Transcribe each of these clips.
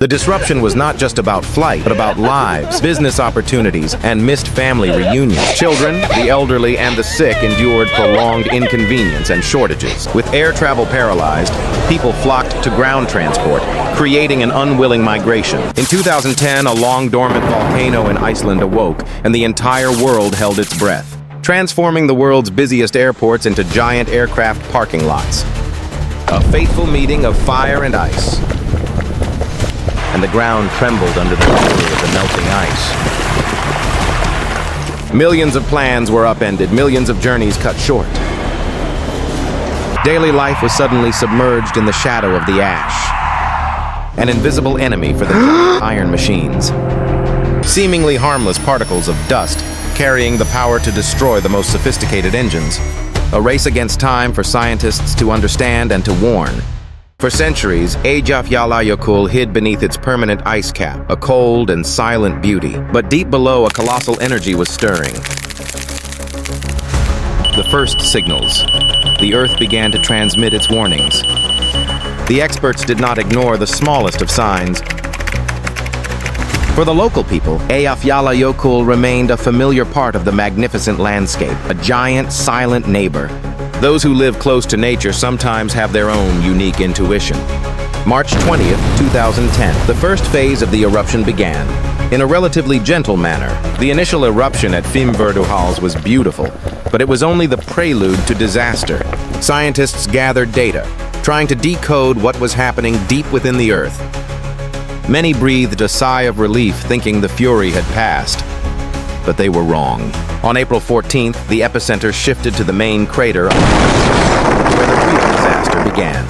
The disruption was not just about flight, but about lives, business opportunities, and missed family reunions. Children, the elderly, and the sick endured prolonged inconvenience and shortages. With air travel paralyzed, people flocked to ground transport, creating an unwilling migration. In 2010, a long-dormant volcano in Iceland awoke, and the entire world held its breath, transforming the world's busiest airports into giant aircraft parking lots. A fateful meeting of fire and ice. And the ground trembled under the fury of the melting ice. Millions of plans were upended, millions of journeys cut short. Daily life was suddenly submerged in the shadow of the ash, an invisible enemy for the iron machines. Seemingly harmless particles of dust, carrying the power to destroy the most sophisticated engines. A race against time for scientists to understand and to warn. For centuries, Eyjafjallajökull hid beneath its permanent ice cap, a cold and silent beauty. But deep below, a colossal energy was stirring. The first signals. The Earth began to transmit its warnings. The experts did not ignore the smallest of signs. For the local people, Eyjafjallajökull remained a familiar part of the magnificent landscape, a giant, silent neighbor. Those who live close to nature sometimes have their own unique intuition. March 20th, 2010, the first phase of the eruption began. In a relatively gentle manner, the initial eruption at Eyjafjallajökull was beautiful, but it was only the prelude to disaster. Scientists gathered data, trying to decode what was happening deep within the Earth. Many breathed a sigh of relief, thinking the fury had passed. But they were wrong. On April 14th, the epicenter shifted to the main crater where the real disaster began.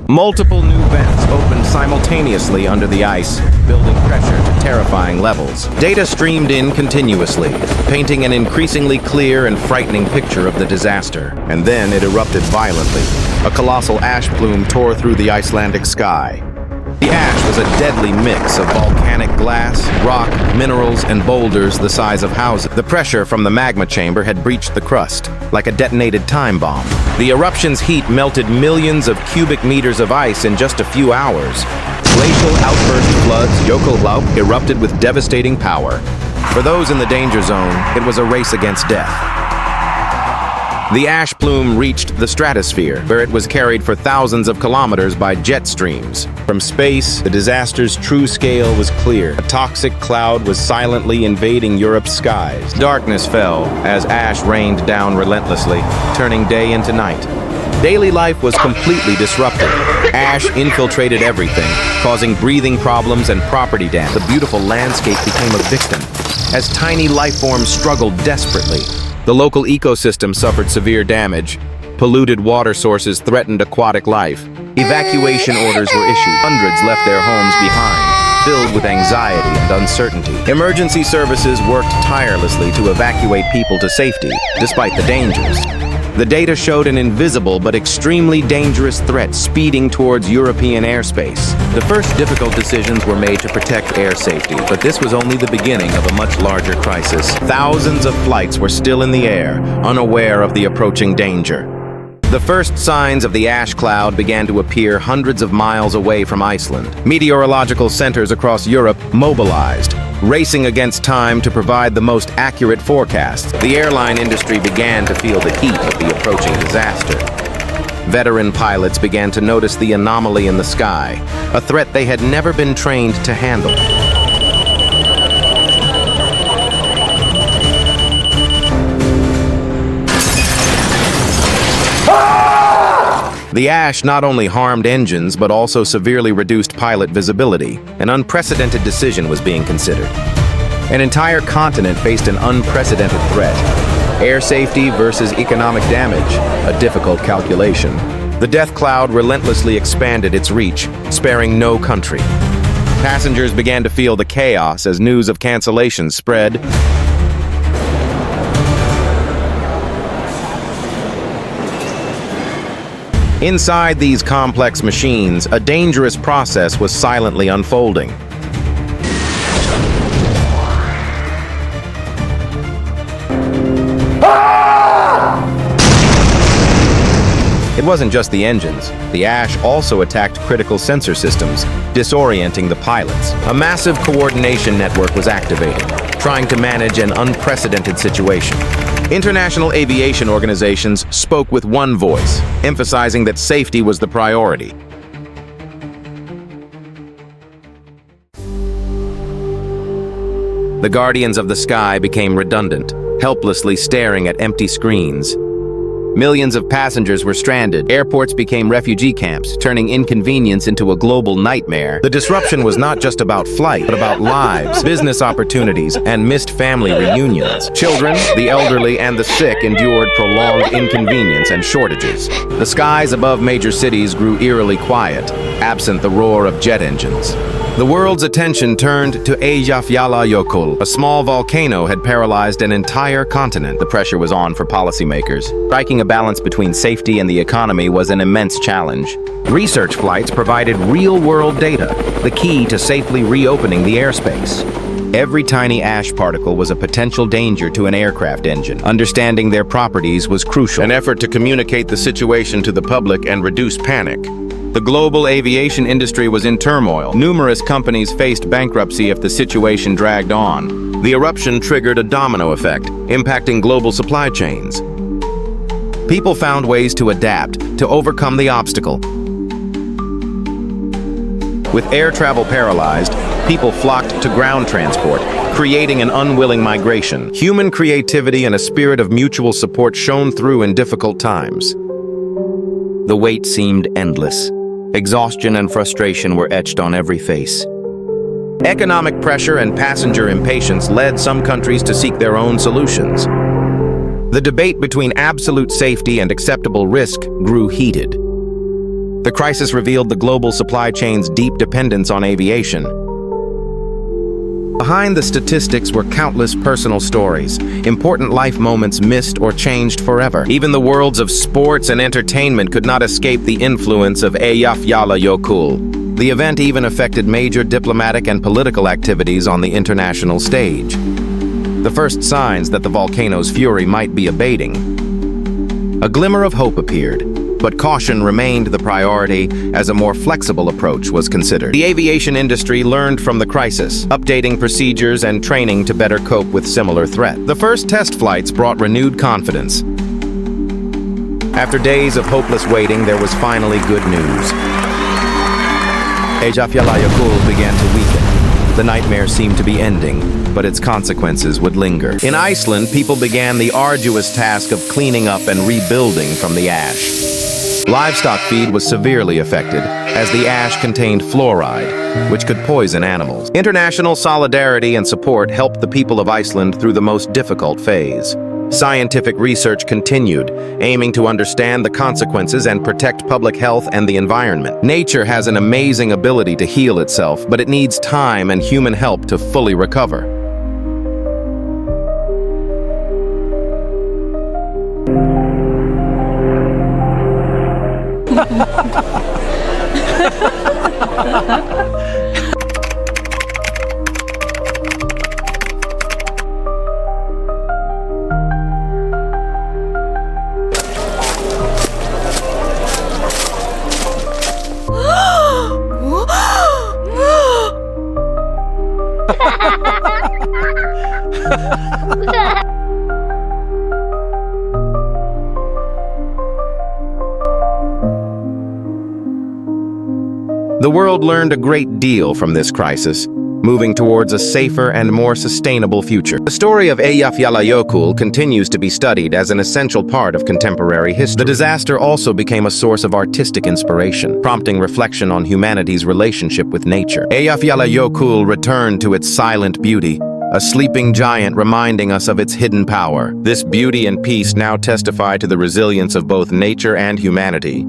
Multiple new vents opened simultaneously under the ice, building pressure to terrifying levels. Data streamed in continuously, painting an increasingly clear and frightening picture of the disaster. And then it erupted violently. A colossal ash plume tore through the Icelandic sky. The ash was a deadly mix of volcanic glass, rock, minerals, and boulders the size of houses. The pressure from the magma chamber had breached the crust, like a detonated time bomb. The eruption's heat melted millions of cubic meters of ice in just a few hours. Glacial outburst floods, Jökull erupted with devastating power. For those in the danger zone, it was a race against death. The ash plume reached the stratosphere, where it was carried for thousands of kilometers by jet streams. From space, the disaster's true scale was clear. A toxic cloud was silently invading Europe's skies. Darkness fell as ash rained down relentlessly, turning day into night. Daily life was completely disrupted. Ash infiltrated everything, causing breathing problems and property damage. The beautiful landscape became a victim, as tiny life forms struggled desperately. The local ecosystem suffered severe damage. Polluted water sources threatened aquatic life. Evacuation orders were issued. Hundreds left their homes behind, filled with anxiety and uncertainty. Emergency services worked tirelessly to evacuate people to safety, despite the dangers. The data showed an invisible but extremely dangerous threat speeding towards European airspace. The first difficult decisions were made to protect air safety, but this was only the beginning of a much larger crisis. Thousands of flights were still in the air, unaware of the approaching danger. The first signs of the ash cloud began to appear hundreds of miles away from Iceland. Meteorological centers across Europe mobilized, racing against time to provide the most accurate forecasts. The airline industry began to feel the heat of the approaching disaster. Veteran pilots began to notice the anomaly in the sky, a threat they had never been trained to handle. The ash not only harmed engines, but also severely reduced pilot visibility. An unprecedented decision was being considered. An entire continent faced an unprecedented threat. Air safety versus economic damage, a difficult calculation. The death cloud relentlessly expanded its reach, sparing no country. Passengers began to feel the chaos as news of cancellations spread. Inside these complex machines, a dangerous process was silently unfolding. It wasn't just the engines. The ash also attacked critical sensor systems, disorienting the pilots. A massive coordination network was activated, trying to manage an unprecedented situation. International aviation organizations spoke with one voice, emphasizing that safety was the priority. The guardians of the sky became redundant, helplessly staring at empty screens. Millions of passengers were stranded. Airports became refugee camps, turning inconvenience into a global nightmare. The disruption was not just about flight, but about lives, business opportunities, and missed family reunions. Children, the elderly, and the sick endured prolonged inconvenience and shortages. The skies above major cities grew eerily quiet, absent the roar of jet engines. The world's attention turned to Eyjafjallajökull. A small volcano had paralyzed an entire continent. The pressure was on for policymakers. Striking a balance between safety and the economy was an immense challenge. Research flights provided real-world data, the key to safely reopening the airspace. Every tiny ash particle was a potential danger to an aircraft engine. Understanding their properties was crucial. An effort to communicate the situation to the public and reduce panic. The global aviation industry was in turmoil. Numerous companies faced bankruptcy if the situation dragged on. The eruption triggered a domino effect, impacting global supply chains. People found ways to adapt, to overcome the obstacle. With air travel paralyzed, people flocked to ground transport, creating an unwilling migration. Human creativity and a spirit of mutual support shone through in difficult times. The wait seemed endless. Exhaustion and frustration were etched on every face. Economic pressure and passenger impatience led some countries to seek their own solutions. The debate between absolute safety and acceptable risk grew heated. The crisis revealed the global supply chain's deep dependence on aviation. Behind the statistics were countless personal stories, important life moments missed or changed forever. Even the worlds of sports and entertainment could not escape the influence of Eyjafjallajökull. The event even affected major diplomatic and political activities on the international stage. The first signs that the volcano's fury might be abating. A glimmer of hope appeared, but caution remained the priority as a more flexible approach was considered. The aviation industry learned from the crisis, updating procedures and training to better cope with similar threats. The first test flights brought renewed confidence. After days of hopeless waiting, there was finally good news. Eyjafjallajökull began to weaken. The nightmare seemed to be ending, but its consequences would linger. In Iceland, people began the arduous task of cleaning up and rebuilding from the ash. Livestock feed was severely affected, as the ash contained fluoride, which could poison animals. International solidarity and support helped the people of Iceland through the most difficult phase. Scientific research continued, aiming to understand the consequences and protect public health and the environment. Nature has an amazing ability to heal itself, but it needs time and human help to fully recover. The world learned a great deal from this crisis, moving towards a safer and more sustainable future. The story of Eyjafjallajökull continues to be studied as an essential part of contemporary history. The disaster also became a source of artistic inspiration, prompting reflection on humanity's relationship with nature. Eyjafjallajökull returned to its silent beauty, a sleeping giant reminding us of its hidden power. This beauty and peace now testify to the resilience of both nature and humanity.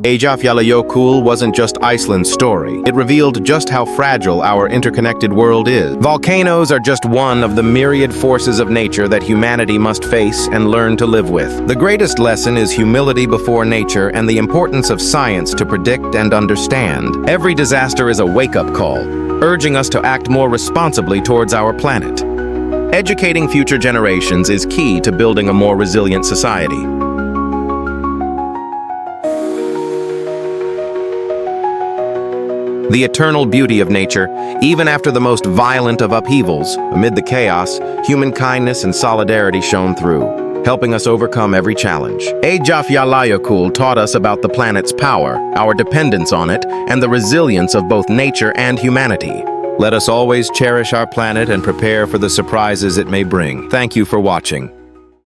Eyjafjallajökull wasn't just Iceland's story. It revealed just how fragile our interconnected world is. Volcanoes are just one of the myriad forces of nature that humanity must face and learn to live with. The greatest lesson is humility before nature and the importance of science to predict and understand. Every disaster is a wake-up call, urging us to act more responsibly towards our planet. Educating future generations is key to building a more resilient society. The eternal beauty of nature, even after the most violent of upheavals, amid the chaos, human kindness and solidarity shone through, helping us overcome every challenge. Eyjafjallajökull taught us about the planet's power, our dependence on it, and the resilience of both nature and humanity. Let us always cherish our planet and prepare for the surprises it may bring. Thank you for watching.